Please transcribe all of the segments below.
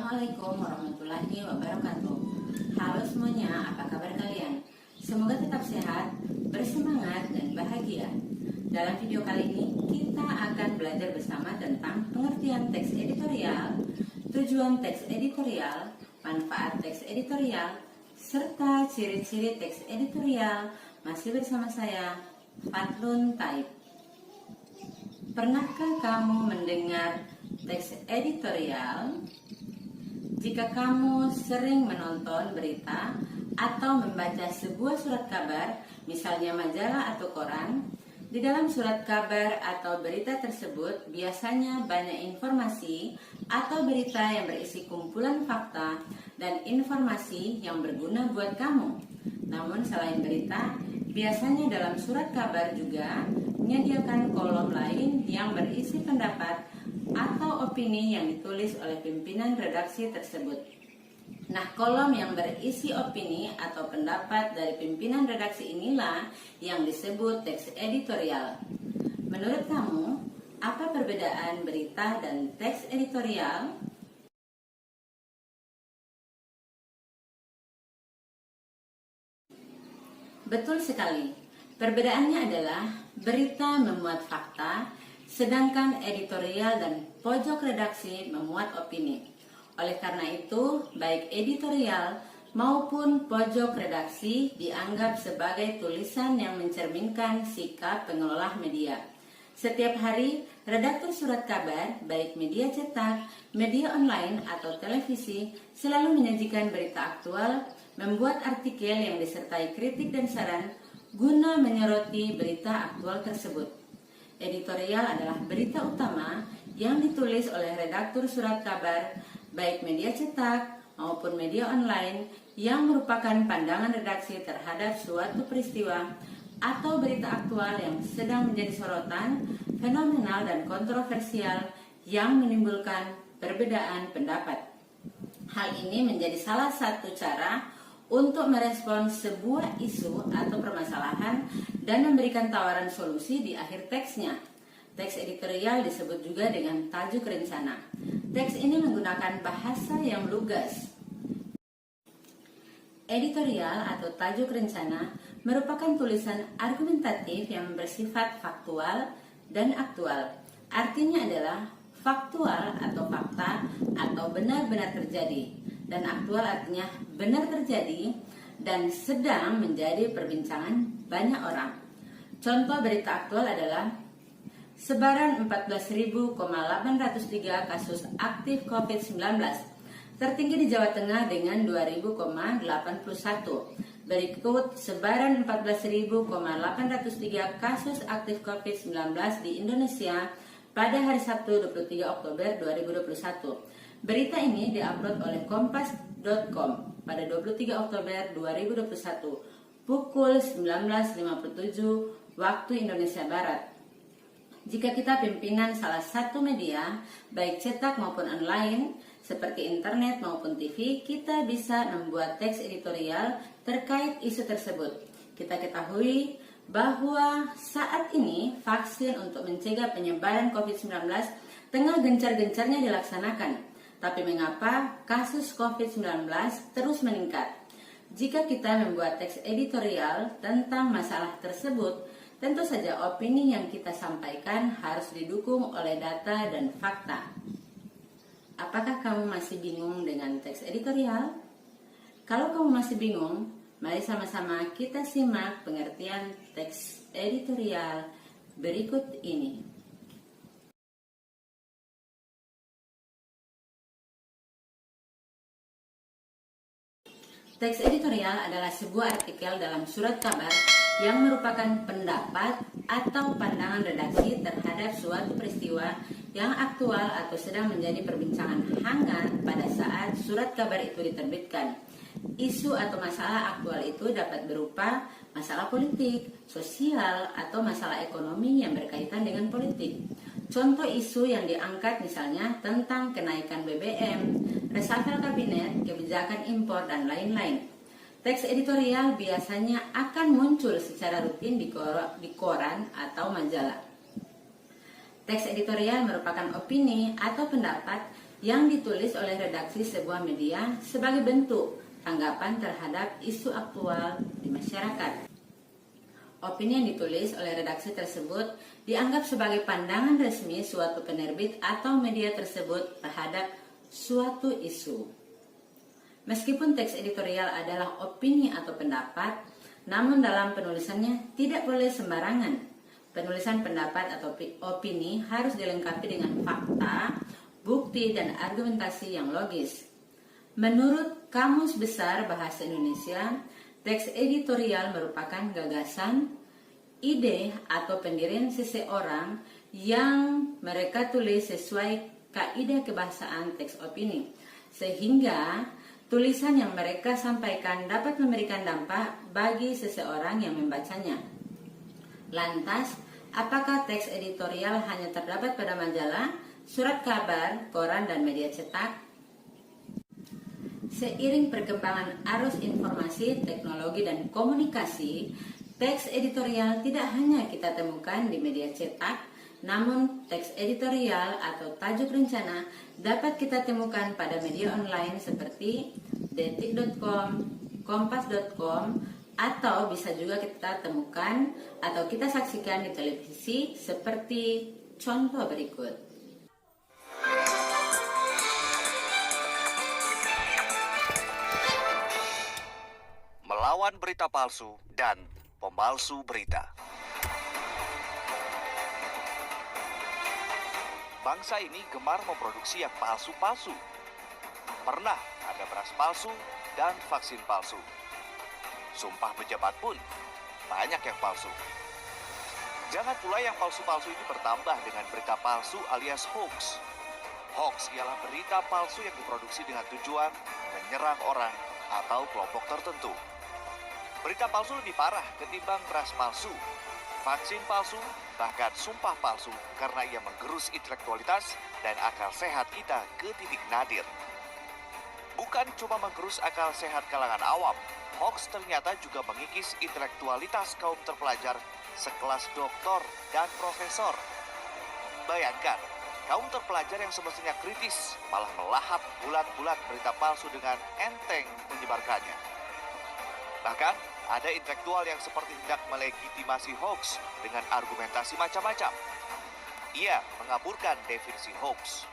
Assalamualaikum warahmatullahi wabarakatuh. Halo semuanya, apa kabar kalian? Semoga tetap sehat, bersemangat, dan bahagia. Dalam video kali ini, kita akan belajar bersama tentang pengertian teks editorial, tujuan teks editorial, manfaat teks editorial, serta ciri-ciri teks editorial. Masih bersama saya, Fatlun Taib. Pernahkah kamu mendengar teks editorial? Jika kamu sering menonton berita atau membaca sebuah surat kabar, misalnya majalah atau koran, di dalam surat kabar atau berita tersebut biasanya banyak informasi atau berita yang berisi kumpulan fakta dan informasi yang berguna buat kamu. Namun selain berita, biasanya dalam surat kabar juga menyediakan kolom lain yang berisi pendapat atau opini yang ditulis oleh pimpinan redaksi tersebut. Nah, kolom yang berisi opini atau pendapat dari pimpinan redaksi inilah yang disebut teks editorial. Menurut kamu, apa perbedaan berita dan teks editorial? Betul sekali. Perbedaannya adalah berita memuat fakta, sedangkan editorial dan pojok redaksi memuat opini. Oleh karena itu, baik editorial maupun pojok redaksi dianggap sebagai tulisan yang mencerminkan sikap pengelola media. Setiap hari, redaktur surat kabar, baik media cetak, media online, atau televisi, selalu menyajikan berita aktual, membuat artikel yang disertai kritik dan saran, guna menyoroti berita aktual tersebut. Editorial adalah berita utama yang ditulis oleh redaktur surat kabar, baik media cetak maupun media online, yang merupakan pandangan redaksi terhadap suatu peristiwa atau berita aktual yang sedang menjadi sorotan, fenomenal dan kontroversial yang menimbulkan perbedaan pendapat. Hal ini menjadi salah satu cara untuk merespon sebuah isu atau permasalahan dan memberikan tawaran solusi di akhir teksnya. Teks editorial disebut juga dengan tajuk rencana. Teks ini menggunakan bahasa yang lugas. Editorial atau tajuk rencana merupakan tulisan argumentatif yang bersifat faktual dan aktual. Artinya adalah faktual atau fakta atau benar-benar terjadi, dan aktual artinya benar terjadi dan sedang menjadi perbincangan banyak orang. Contoh berita aktual adalah sebaran 14.803 kasus aktif COVID-19, tertinggi di Jawa Tengah dengan 2.081. Berikut sebaran 14.803 kasus aktif COVID-19 di Indonesia pada hari Sabtu 23 Oktober 2021. Berita ini diupload oleh kompas.com pada 23 Oktober 2021 pukul 19.57 waktu Indonesia Barat. Jika kita pimpinan salah satu media, baik cetak maupun online, seperti internet maupun TV, kita bisa membuat teks editorial terkait isu tersebut. Kita ketahui bahwa saat ini vaksin untuk mencegah penyebaran COVID-19 tengah gencar-gencarnya dilaksanakan. Tapi mengapa kasus COVID-19 terus meningkat? Jika kita membuat teks editorial tentang masalah tersebut, tentu saja opini yang kita sampaikan harus didukung oleh data dan fakta. Apakah kamu masih bingung dengan teks editorial? Kalau kamu masih bingung, mari sama-sama kita simak pengertian teks editorial berikut ini. Teks editorial adalah sebuah artikel dalam surat kabar yang merupakan pendapat atau pandangan redaksi terhadap suatu peristiwa yang aktual atau sedang menjadi perbincangan hangat pada saat surat kabar itu diterbitkan. Isu atau masalah aktual itu dapat berupa masalah politik, sosial, atau masalah ekonomi yang berkaitan dengan politik. Contoh isu yang diangkat misalnya tentang kenaikan BBM, reshuffle kabinet, kebijakan impor, dan lain-lain. Teks editorial biasanya akan muncul secara rutin di koran atau majalah. Teks editorial merupakan opini atau pendapat yang ditulis oleh redaksi sebuah media sebagai bentuk tanggapan terhadap isu aktual di masyarakat. Opini yang ditulis oleh redaksi tersebut dianggap sebagai pandangan resmi suatu penerbit atau media tersebut terhadap suatu isu. Meskipun teks editorial adalah opini atau pendapat, namun dalam penulisannya tidak boleh sembarangan. Penulisan pendapat atau opini harus dilengkapi dengan fakta, bukti, dan argumentasi yang logis. Menurut Kamus Besar Bahasa Indonesia, teks editorial merupakan gagasan, ide, atau pendirian seseorang yang mereka tulis sesuai kaidah kebahasaan teks opini, sehingga tulisan yang mereka sampaikan dapat memberikan dampak bagi seseorang yang membacanya. Lantas, apakah teks editorial hanya terdapat pada majalah, surat kabar, koran, dan media cetak? Seiring perkembangan arus informasi, teknologi, dan komunikasi, teks editorial tidak hanya kita temukan di media cetak, namun teks editorial atau tajuk rencana dapat kita temukan pada media online seperti detik.com, kompas.com, atau bisa juga kita temukan atau kita saksikan di televisi seperti contoh berikut. Melawan berita palsu dan pemalsu berita. Bangsa ini gemar memproduksi yang palsu-palsu. Pernah ada beras palsu dan vaksin palsu. Sumpah pejabat pun banyak yang palsu. Jangan pula yang palsu-palsu ini bertambah dengan berita palsu alias hoax. Hoax ialah berita palsu yang diproduksi dengan tujuan menyerang orang atau kelompok tertentu. Berita palsu lebih parah ketimbang beras palsu, vaksin palsu, bahkan sumpah palsu karena ia menggerus intelektualitas dan akal sehat kita ke titik nadir. Bukan cuma menggerus akal sehat kalangan awam, hoax ternyata juga mengikis intelektualitas kaum terpelajar sekelas doktor dan profesor. Bayangkan, kaum terpelajar yang semestinya kritis malah melahap bulat-bulat berita palsu dengan enteng menyebarkannya. Bahkan, ada intelektual yang seperti hendak melegitimasi hoax dengan argumentasi macam-macam. Ia mengaburkan definisi hoax.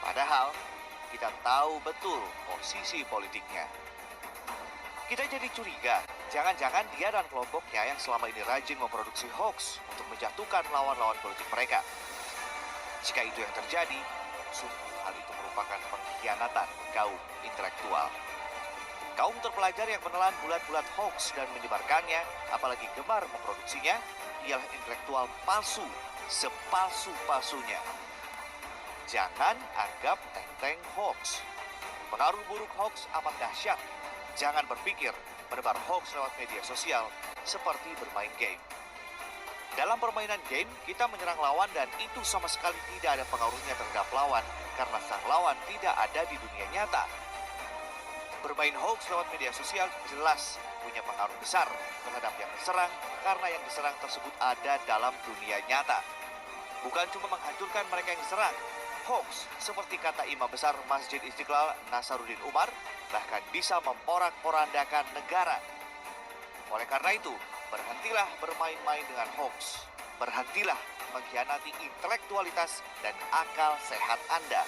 Padahal, kita tahu betul posisi politiknya. Kita jadi curiga, jangan-jangan dia dan kelompoknya yang selama ini rajin memproduksi hoax untuk menjatuhkan lawan-lawan politik mereka. Jika itu yang terjadi, sungguh hal itu merupakan pengkhianatan kaum intelektual. Kaum terpelajar yang menelan bulat-bulat hoax dan menyebarkannya, apalagi gemar memproduksinya, ialah intelektual palsu, sepalsu-palsunya. Jangan anggap enteng hoax. Pengaruh buruk hoax amat dahsyat. Jangan berpikir menebar hoax lewat media sosial seperti bermain game. Dalam permainan game, kita menyerang lawan dan itu sama sekali tidak ada pengaruhnya terhadap lawan karena sang lawan tidak ada di dunia nyata. Bermain hoax lewat media sosial jelas punya pengaruh besar terhadap yang diserang karena yang diserang tersebut ada dalam dunia nyata. Bukan cuma menghancurkan mereka yang diserang, hoax seperti kata Imam Besar Masjid Istiqlal Nasaruddin Umar bahkan bisa memporak-porandakan negara. Oleh karena itu, berhentilah bermain-main dengan hoax. Berhentilah mengkhianati intelektualitas dan akal sehat Anda.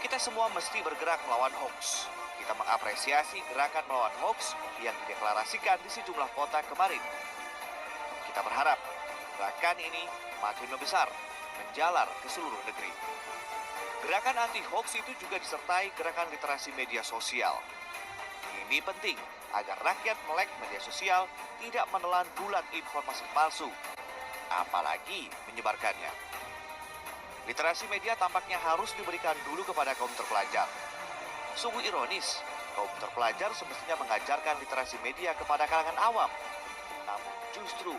Kita semua mesti bergerak melawan hoax. Kita mengapresiasi gerakan melawan hoax yang dideklarasikan di sejumlah kota kemarin. Kita berharap gerakan ini makin membesar, menjalar ke seluruh negeri. Gerakan anti-hoax itu juga disertai gerakan literasi media sosial. Ini penting agar rakyat melek media sosial tidak menelan bulat informasi palsu, apalagi menyebarkannya. Literasi media tampaknya harus diberikan dulu kepada kaum terpelajar. Sungguh ironis, kaum terpelajar semestinya mengajarkan literasi media kepada kalangan awam. Namun justru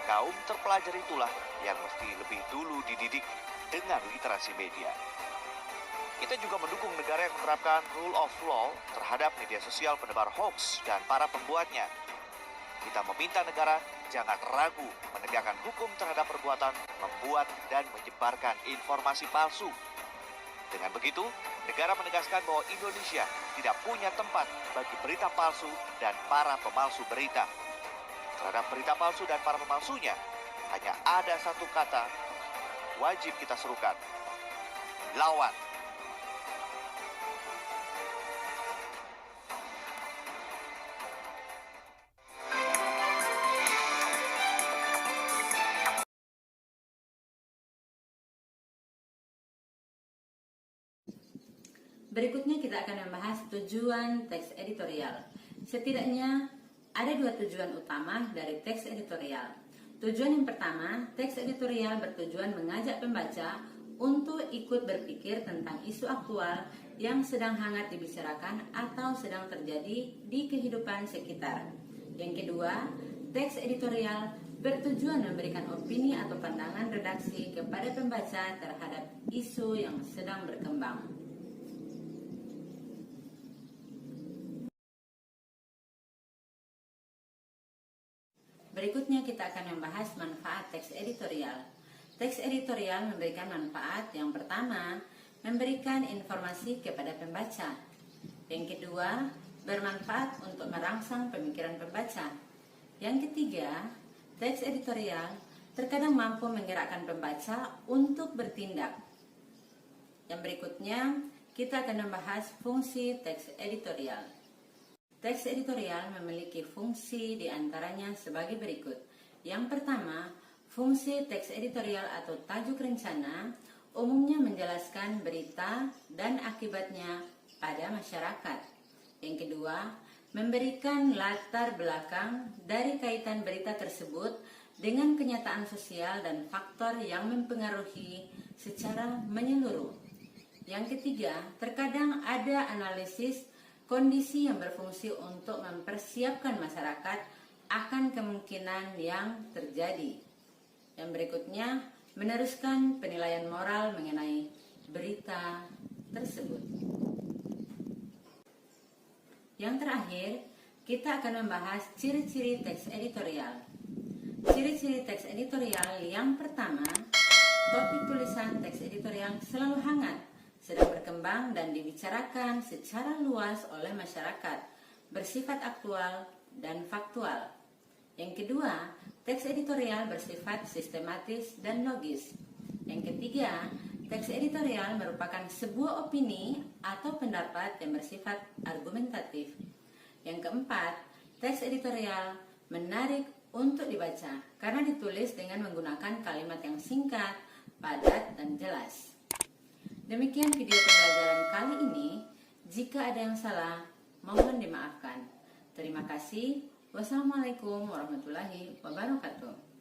kaum terpelajar itulah yang mesti lebih dulu dididik dengan literasi media. Kita juga mendukung negara yang menerapkan rule of law terhadap media sosial penebar hoax dan para pembuatnya. Kita meminta negara jangan ragu menegakkan hukum terhadap perbuatan membuat dan menyebarkan informasi palsu. Dengan begitu, negara menegaskan bahwa Indonesia tidak punya tempat bagi berita palsu dan para pemalsu berita. Terhadap berita palsu dan para pemalsunya, hanya ada satu kata wajib kita serukan: lawan. Berikutnya kita akan membahas tujuan teks editorial. Setidaknya ada dua tujuan utama dari teks editorial. Tujuan yang pertama, teks editorial bertujuan mengajak pembaca untuk ikut berpikir tentang isu aktual yang sedang hangat dibicarakan atau sedang terjadi di kehidupan sekitar. Yang kedua, teks editorial bertujuan memberikan opini atau pandangan redaksi kepada pembaca terhadap isu yang sedang berkembang. Berikutnya kita akan membahas manfaat teks editorial. Teks editorial memberikan manfaat yang pertama, memberikan informasi kepada pembaca. Yang kedua, bermanfaat untuk merangsang pemikiran pembaca. Yang ketiga, teks editorial terkadang mampu menggerakkan pembaca untuk bertindak. Yang berikutnya, kita akan membahas fungsi teks editorial. Teks editorial memiliki fungsi diantaranya sebagai berikut. Yang pertama, fungsi teks editorial atau tajuk rencana umumnya menjelaskan berita dan akibatnya pada masyarakat. Yang kedua, memberikan latar belakang dari kaitan berita tersebut dengan kenyataan sosial dan faktor yang mempengaruhi secara menyeluruh. Yang ketiga, terkadang ada analisis kondisi yang berfungsi untuk mempersiapkan masyarakat akan kemungkinan yang terjadi. Yang berikutnya, meneruskan penilaian moral mengenai berita tersebut. Yang terakhir, kita akan membahas ciri-ciri teks editorial. Ciri-ciri teks editorial yang pertama, topik tulisan teks editorial selalu hangat, sedang berkembang dan dibicarakan secara luas oleh masyarakat, bersifat aktual dan faktual. Yang kedua, teks editorial bersifat sistematis dan logis. Yang ketiga, teks editorial merupakan sebuah opini atau pendapat yang bersifat argumentatif. Yang keempat, teks editorial menarik untuk dibaca karena ditulis dengan menggunakan kalimat yang singkat, padat, dan jelas. Demikian video pembelajaran kali ini. Jika ada yang salah, mohon dimaafkan. Terima kasih. Wassalamualaikum warahmatullahi wabarakatuh.